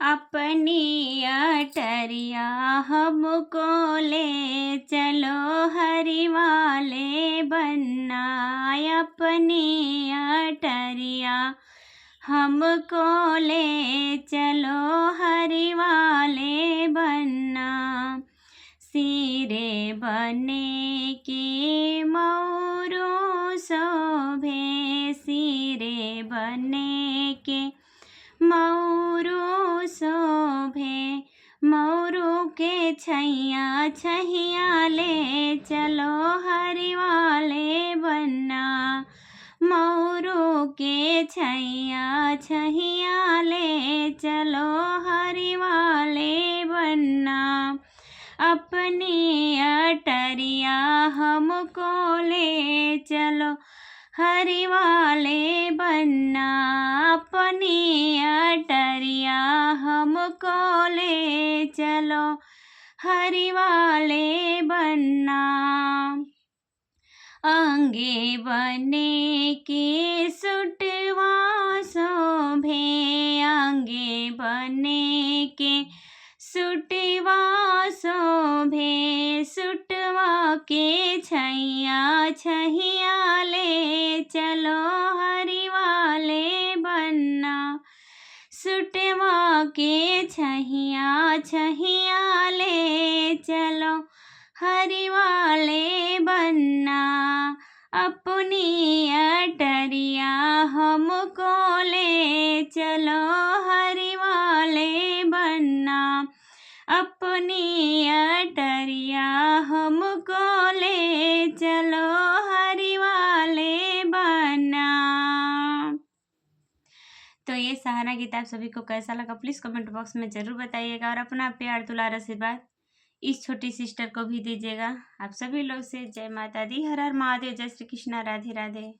अपनी अटरिया हमको ले चलो हरि वाले बनना। अपनी अटरिया हमको ले चलो हरि वाले बनना। सिरे बने के मौरू शोभे, सिरे बने के मौरू शोभे। मौरू के छैया छैया ले चलो हरि वाले बनना। मौरू के छैया छैया ले चलो हरि वाले बनना। अपनी अटरिया हमको ले चलो हरि वाले बनना। अपनी अटरिया हमको ले चलो हरि वाले बनना। अंगे बने के सुटवा शोभे, अंगे बने के सुटवा शोभे। सुटवा के छैया छैया ले चलो हरि वाले बनना। सुटवा के छैया छैया ले चलो हरि वाले बनना। अपनी अटरिया हमको ले चलो हरि वाले बनना। अपनी अटरिया हमको ले चलो हरि वाले बनना। तो ये सहारा गीत आप सभी को कैसा लगा प्लीज़ कमेंट बॉक्स में ज़रूर बताइएगा और अपना प्यार दुलार आशीर्वाद इस छोटी सिस्टर को भी दीजिएगा। आप सभी लोग से जय माता दी, हर हर महादेव, जय श्री कृष्णा, राधे राधे।